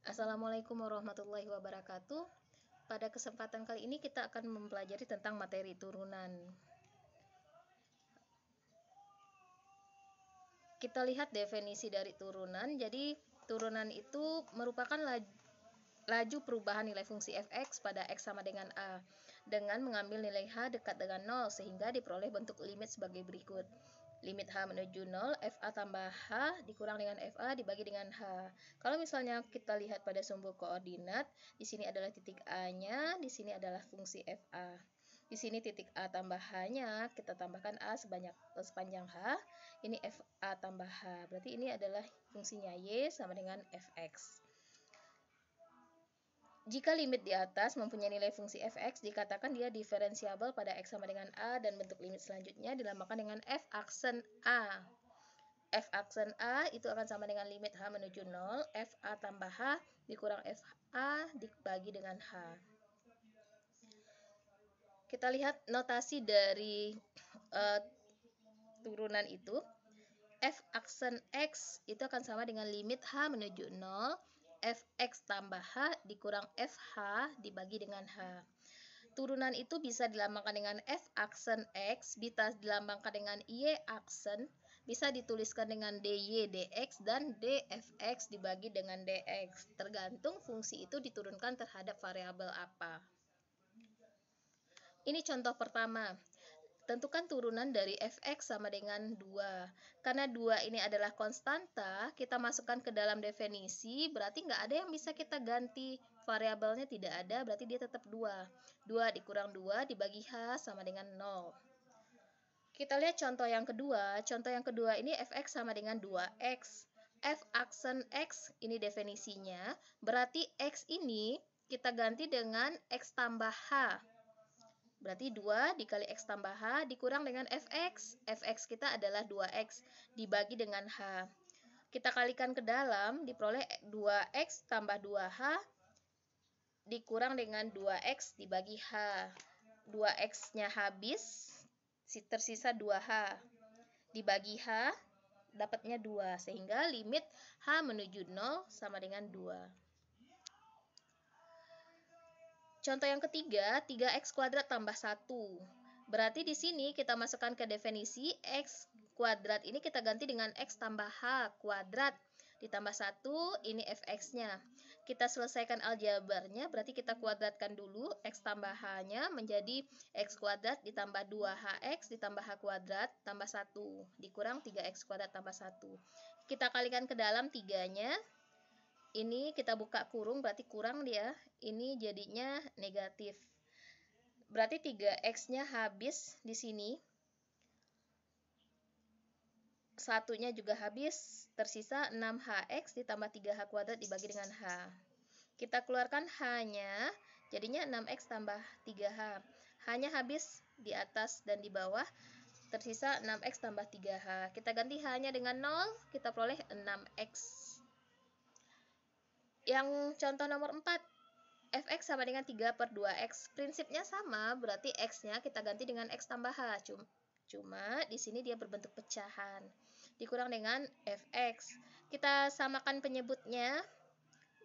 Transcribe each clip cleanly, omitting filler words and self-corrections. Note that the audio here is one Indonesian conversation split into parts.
Assalamualaikum warahmatullahi wabarakatuh. Pada kesempatan kali ini kita akan mempelajari tentang materi turunan. Kita lihat definisi dari turunan. Jadi, turunan itu merupakan laju perubahan nilai fungsi f(x) pada x sama dengan a dengan mengambil nilai h dekat dengan 0 sehingga diperoleh bentuk limit sebagai berikut. Limit h menuju 0, fa tambah h dikurang dengan fa dibagi dengan h. Kalau misalnya kita lihat pada sumbu koordinat, di sini adalah titik a-nya, di sini adalah fungsi fa. Di sini titik a tambah h-nya, kita tambahkan a sepanjang h, ini fa tambah h. Berarti ini adalah fungsinya y sama dengan fx. Jika limit di atas mempunyai nilai fungsi f(x), dikatakan dia diferensiabel pada x sama dengan a dan bentuk limit selanjutnya dilambangkan dengan f aksen a. F aksen a itu akan sama dengan limit h menuju 0, fa tambah h dikurang fa dibagi dengan h. Kita lihat notasi dari turunan itu. F aksen x itu akan sama dengan limit h menuju 0, fx tambah h dikurang fh dibagi dengan h. Turunan itu bisa dilambangkan dengan f aksen x, bisa dilambangkan dengan y aksen, bisa dituliskan dengan dy dx dan dfx dibagi dengan dx. Tergantung fungsi itu diturunkan terhadap variabel apa. Ini contoh pertama. Tentukan turunan dari fx sama dengan 2. Karena 2 ini adalah konstanta, kita masukkan ke dalam definisi, berarti nggak ada yang bisa kita ganti. Variabelnya tidak ada, berarti dia tetap 2. 2 dikurang 2 dibagi h sama dengan 0. Kita lihat contoh yang kedua. Contoh yang kedua ini fx sama dengan 2x. F aksen x, ini definisinya, berarti x ini kita ganti dengan x tambah h. Berarti 2 dikali x tambah h dikurang dengan fx. Fx kita adalah 2x dibagi dengan h. Kita kalikan ke dalam, diperoleh 2x tambah 2h dikurang dengan 2x dibagi h. 2x-nya habis, tersisa 2h. Dibagi h, dapatnya 2. Sehingga limit h menuju 0 sama dengan 2. Contoh yang ketiga, 3x kuadrat tambah 1. Berarti di sini kita masukkan ke definisi x kuadrat ini kita ganti dengan x tambah h kuadrat ditambah 1, ini fx-nya. Kita selesaikan aljabarnya, berarti kita kuadratkan dulu x tambah h-nya menjadi x kuadrat ditambah 2hx ditambah h kuadrat tambah 1 dikurang 3x kuadrat tambah 1. Kita kalikan ke dalam 3-nya. Ini kita buka kurung, berarti kurang dia. Ini jadinya negatif. Berarti 3x-nya habis di sini. Satunya juga habis. Tersisa 6hx ditambah 3h kuadrat dibagi dengan h. Kita keluarkan h-nya, jadinya 6x tambah 3h. H-nya habis di atas dan di bawah. Tersisa 6x tambah 3h. Kita ganti h-nya dengan 0, kita peroleh 6x. Yang contoh nomor 4, fx sama dengan 3 per 2x. Prinsipnya sama, berarti x-nya kita ganti dengan x tambah h. Cuma di sini dia berbentuk pecahan. Dikurang dengan fx. Kita samakan penyebutnya,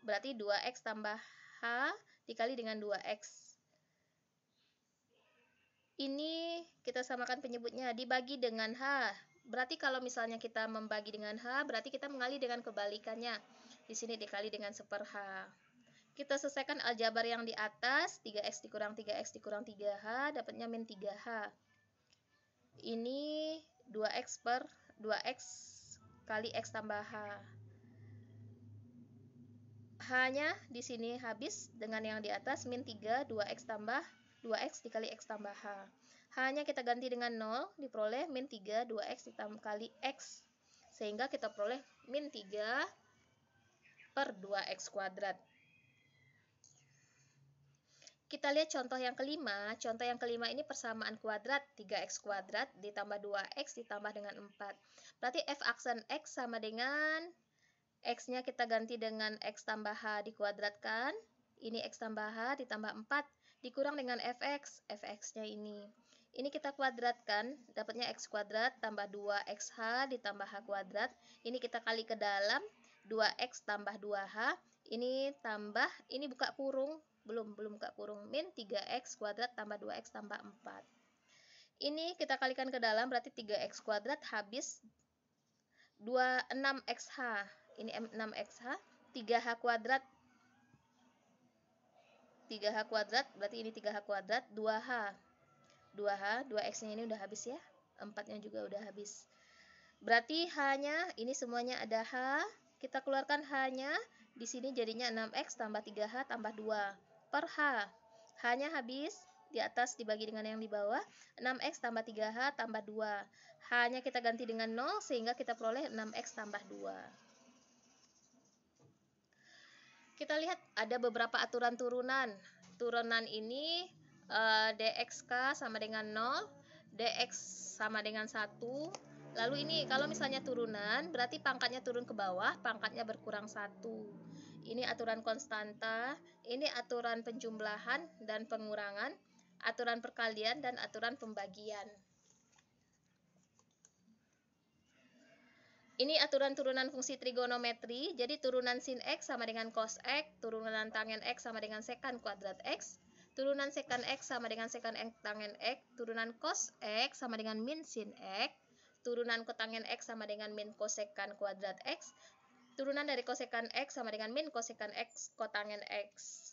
berarti 2x tambah h dikali dengan 2x. Ini kita samakan penyebutnya, dibagi dengan h. Berarti kalau misalnya kita membagi dengan h, berarti kita mengali dengan kebalikannya. Di sini dikali dengan 1/h. Kita selesaikan aljabar yang di atas, 3x dikurang 3x dikurang 3h, dapatnya min 3h. Ini 2x per 2x kali x tambah h. H-nya di sini habis dengan yang di atas, min 3, 2x tambah 2x dikali x tambah h. H-nya kita ganti dengan 0, diperoleh min 3, 2x ditambah kali x. Sehingga kita peroleh min 3 per 2x kuadrat. Kita lihat contoh yang kelima. Contoh yang kelima ini persamaan kuadrat. 3x kuadrat ditambah 2x ditambah dengan 4. Berarti f aksen x sama dengan x-nya kita ganti dengan x tambah h dikuadratkan. Ini x tambah h ditambah 4 dikurang dengan fx. Fx-nya ini. Ini kita kuadratkan, dapatnya x kuadrat tambah 2xh ditambah h kuadrat. Ini kita kali ke dalam, 2x tambah 2h. Ini tambah, ini buka kurung, belum buka kurung, min 3x kuadrat tambah 2x tambah 4. Ini kita kalikan ke dalam, berarti 3x kuadrat habis 26xh. Ini 6xh, 3h kuadrat. 3h kuadrat, berarti ini 3h kuadrat, 2h. 2h, 2x-nya ini udah habis ya. 4-nya juga udah habis. Berarti h-nya, ini semuanya ada h. Kita keluarkan h-nya. Di sini jadinya 6x tambah 3h tambah 2 per h. H-nya habis. Di atas dibagi dengan yang di bawah. 6x tambah 3h tambah 2. H-nya kita ganti dengan 0 sehingga kita peroleh 6x tambah 2. Kita lihat ada beberapa aturan turunan. Turunan ini dxk sama dengan 0, dx sama dengan 1. Lalu ini kalau misalnya turunan, berarti pangkatnya turun ke bawah, pangkatnya berkurang 1. Ini aturan konstanta, ini aturan penjumlahan dan pengurangan, aturan perkalian dan aturan pembagian. Ini aturan turunan fungsi trigonometri. Jadi turunan sin x sama dengan cos x, turunan tangen x sama dengan sekan kuadrat x, turunan sekan x sama dengan sekan tangen x, turunan cos x sama dengan min sin x, turunan kotangen x sama dengan min kosekan kuadrat x, turunan dari kosekan x sama dengan min kosekan x kotangen x.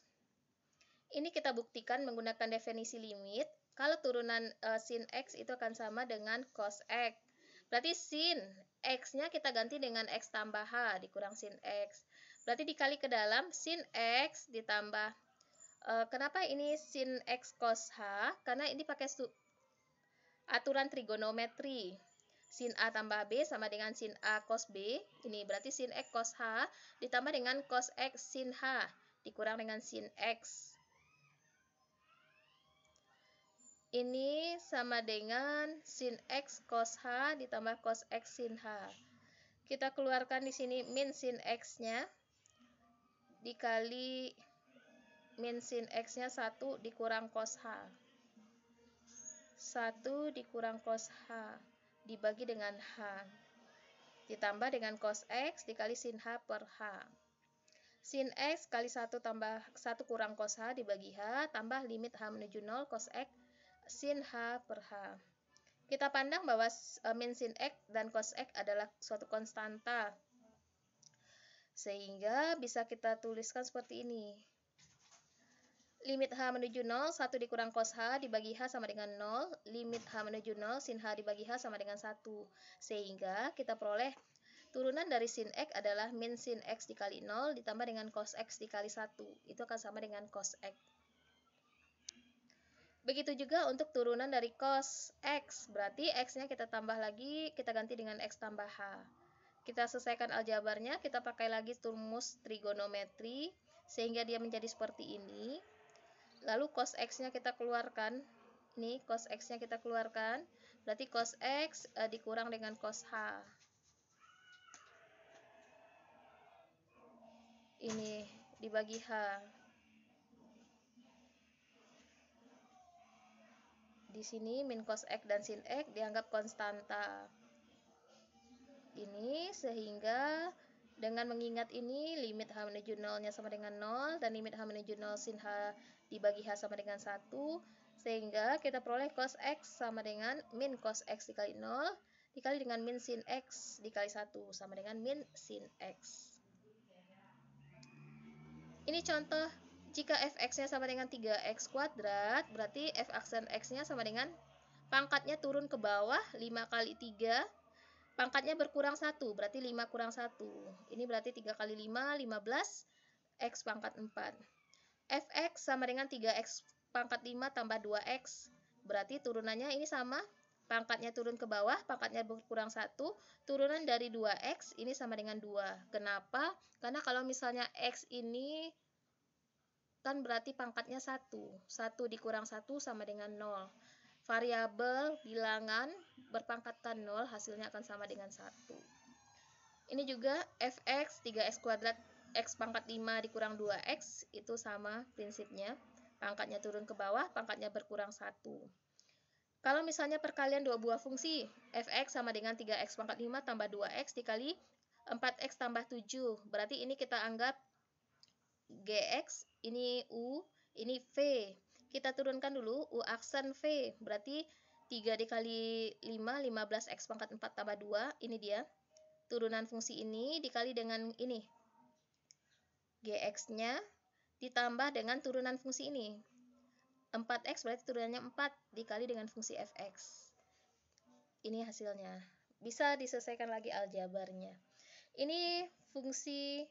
Ini kita buktikan menggunakan definisi limit. Kalau turunan sin x itu akan sama dengan cos x. Berarti sin x-nya kita ganti dengan x tambah h dikurang sin x. Berarti dikali ke dalam sin x ditambah, kenapa ini sin x cos h? Karena ini pakai aturan trigonometri. Sin a tambah b sama dengan sin a cos b. Ini berarti sin x cos h ditambah dengan cos x sin h dikurang dengan sin x. Ini sama dengan sin x cos h ditambah cos x sin h. Kita keluarkan di sini min sin x-nya dikali min sin x-nya 1 dikurang cos h. 1 dikurang cos h dibagi dengan h. Ditambah dengan cos x dikali sin h per h. Sin x kali 1 tambah 1 kurang cos h dibagi h tambah limit h menuju 0 cos x sin h per h. Kita pandang bahwa min sin x dan cos x adalah suatu konstanta. Sehingga bisa kita tuliskan seperti ini. Limit h menuju 0, 1 dikurang cos h dibagi h sama dengan 0. Limit h menuju 0, sin h dibagi h sama dengan 1. Sehingga kita peroleh turunan dari sin x adalah min sin x dikali 0 ditambah dengan cos x dikali 1. Itu akan sama dengan cos x. Begitu juga untuk turunan dari cos x. Berarti x-nya kita tambah lagi, kita ganti dengan x tambah h. Kita selesaikan aljabarnya, kita pakai lagi rumus trigonometri, sehingga dia menjadi seperti ini. Lalu cos x-nya kita keluarkan. Ini cos x-nya kita keluarkan. Berarti cos x dikurang dengan cos h. Ini dibagi h. Di sini min cos x dan sin x dianggap konstanta. Ini sehingga dengan mengingat ini limit h menuju 0-nya sama dengan 0 dan limit h menuju 0 sin h dibagi h sama dengan 1, sehingga kita peroleh cos x sama dengan min cos x dikali 0 dikali dengan min sin x dikali 1 sama dengan min sin x. Ini contoh, jika f(x)-nya sama dengan 3x kuadrat, berarti f aksen x-nya sama dengan pangkatnya turun ke bawah 5 kali 3, pangkatnya berkurang 1, berarti 5 kurang 1. Ini berarti 3 kali 5, 15, x pangkat 4. Fx sama dengan 3x pangkat 5 tambah 2x, berarti turunannya ini sama, pangkatnya turun ke bawah, pangkatnya berkurang 1, turunan dari 2x ini sama dengan 2. Kenapa? Karena kalau misalnya x ini kan berarti pangkatnya 1. 1 dikurang 1 sama dengan 0. Variabel bilangan berpangkatkan 0 hasilnya akan sama dengan 1. Ini juga fx 3x kuadrat x pangkat 5 dikurang 2x itu sama prinsipnya. Pangkatnya turun ke bawah, pangkatnya berkurang 1. Kalau misalnya perkalian dua buah fungsi, fx sama dengan 3x pangkat 5 tambah 2x dikali 4x tambah 7. Berarti ini kita anggap GX, ini U, ini V. Kita turunkan dulu U aksen V, berarti 3 dikali 5, 15x pangkat 4 tambah 2, ini dia. Turunan fungsi ini dikali dengan ini, GX-nya, ditambah dengan turunan fungsi ini. 4x berarti turunannya 4 dikali dengan fungsi fx. Ini hasilnya. Bisa diselesaikan lagi aljabarnya. Ini fungsi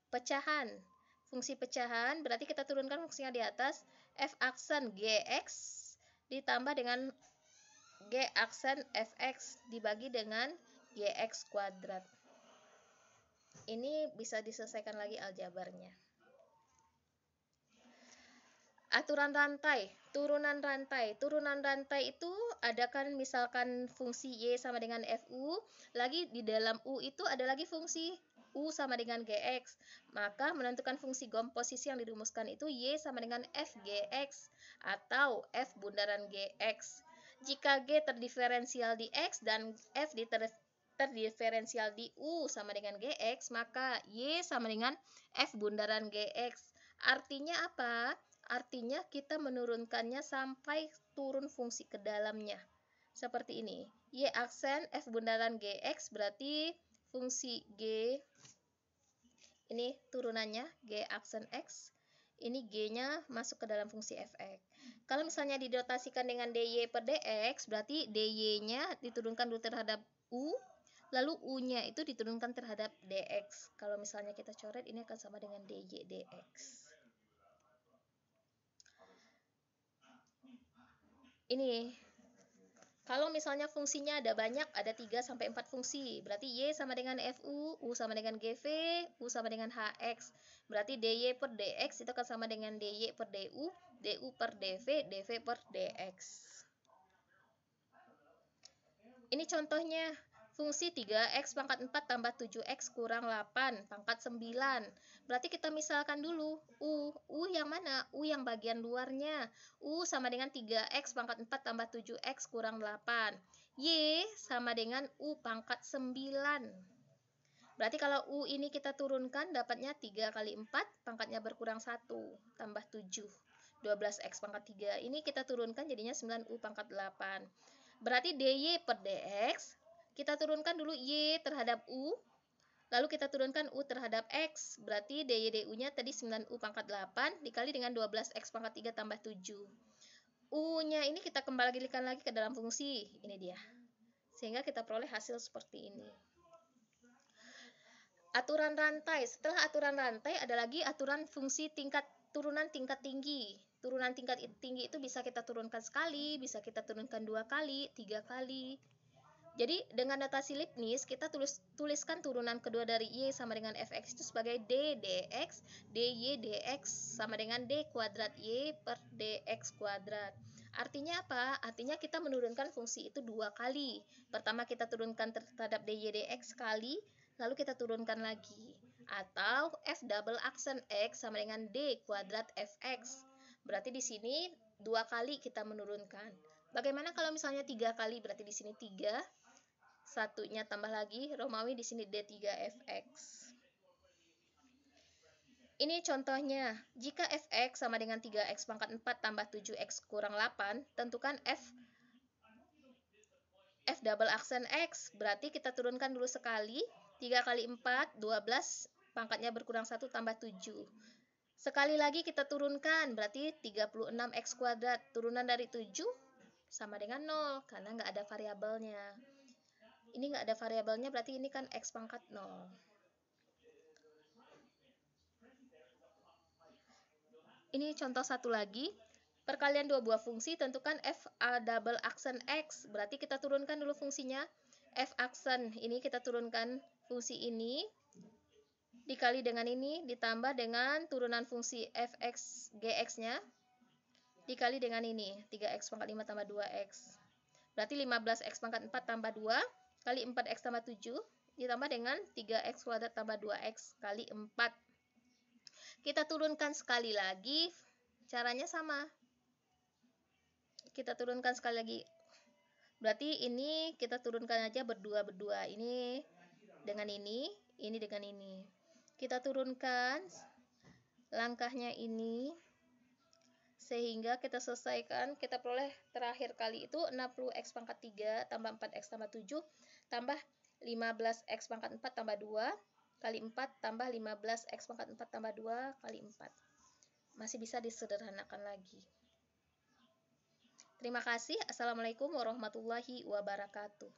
pecahan. Fungsi pecahan berarti kita turunkan fungsinya di atas, f aksen gx ditambah dengan g aksen fx dibagi dengan gx kuadrat. Ini bisa diselesaikan lagi aljabarnya. Aturan rantai, turunan rantai. Turunan rantai itu ada kan misalkan fungsi y sama dengan fu, lagi di dalam u itu ada lagi fungsi u sama dengan gx. Maka menentukan fungsi komposisi yang dirumuskan itu y sama dengan f gx atau f bundaran gx. Jika g terdiferensial di x dan f terdiferensial di u sama dengan gx, maka y sama dengan f bundaran gx. Artinya apa? Artinya kita menurunkannya sampai turun fungsi ke dalamnya. Seperti ini. Y aksen F bundaran GX berarti fungsi G. Ini turunannya G aksen X. Ini G-nya masuk ke dalam fungsi Fx. Kalau misalnya didotasikan dengan dy per dx, berarti dy-nya diturunkan dulu terhadap U. Lalu U-nya itu diturunkan terhadap dx. Kalau misalnya kita coret, ini akan sama dengan dy dx. Ini kalau misalnya fungsinya ada banyak, ada 3 sampai 4 fungsi, berarti y sama dengan fu, u sama dengan gv, u sama dengan hx. Berarti dy per dx itu akan sama dengan dy per du, du per dv, dv per dx. Ini contohnya. Fungsi 3x pangkat 4 tambah 7x kurang 8 pangkat 9. Berarti kita misalkan dulu U. U yang mana? U yang bagian luarnya. U sama dengan 3x pangkat 4 tambah 7x kurang 8. Y sama dengan U pangkat 9. Berarti kalau U ini kita turunkan dapatnya 3 kali 4 pangkatnya berkurang 1 tambah 7. 12x pangkat 3. Ini kita turunkan jadinya 9U pangkat 8. Berarti dy per dx kita turunkan dulu y terhadap u, lalu kita turunkan u terhadap x. Berarti dy du-nya tadi 9u pangkat 8 dikali dengan 12x pangkat 3 tambah 7. U-nya ini kita kembalikan lagi ke dalam fungsi. Ini dia. Sehingga kita peroleh hasil seperti ini. Aturan rantai. Setelah aturan rantai ada lagi aturan fungsi turunan tingkat tinggi. Turunan tingkat tinggi itu bisa kita turunkan sekali, bisa kita turunkan 2 kali, 3 kali. Jadi dengan notasi Leibniz kita tuliskan turunan kedua dari y sama dengan fx itu sebagai d dx, dy dx sama dengan d kuadrat y per dx kuadrat. Artinya apa? Artinya kita menurunkan fungsi itu 2 kali. Pertama kita turunkan terhadap dy dx sekali, lalu kita turunkan lagi. Atau f double aksen x sama dengan d kuadrat fx. Berarti di sini 2 kali kita menurunkan. Bagaimana kalau misalnya 3 kali? Berarti di sini 3. Satunya tambah lagi Romawi di sini D3fx. Ini contohnya. Jika fx sama dengan 3x pangkat 4 tambah 7x kurang 8, tentukan f double aksen x. Berarti kita turunkan dulu sekali. 3 kali 4, 12. Pangkatnya berkurang 1 tambah 7. Sekali lagi kita turunkan. Berarti 36x kuadrat. Turunan dari 7 sama dengan 0. Karena nggak ada variabelnya. Ini nggak ada variabelnya, berarti ini kan x pangkat 0. Ini contoh satu lagi. Perkalian dua buah fungsi, tentukan f double aksen x. Berarti kita turunkan dulu fungsinya. F aksen, ini kita turunkan fungsi ini. Dikali dengan ini, ditambah dengan turunan fungsi fx gx-nya. Dikali dengan ini, 3x pangkat 5 tambah 2x. Berarti 15x pangkat 4 tambah 2. Kali 4x tambah 7 ditambah dengan 3x kuadrat tambah 2x kali 4. Kita turunkan sekali lagi. Caranya sama. Kita turunkan sekali lagi. Berarti ini kita turunkan aja berdua-berdua. Ini dengan ini dengan ini. Kita turunkan. langkahnya ini, sehingga kita selesaikan, kita peroleh terakhir kali itu 60x pangkat 3 tambah 4x tambah 7 tambah 15x pangkat 4 tambah 2 kali 4 tambah 15x pangkat 4 tambah 2 kali 4. Masih bisa disederhanakan lagi. Terima kasih. Assalamualaikum warahmatullahi wabarakatuh.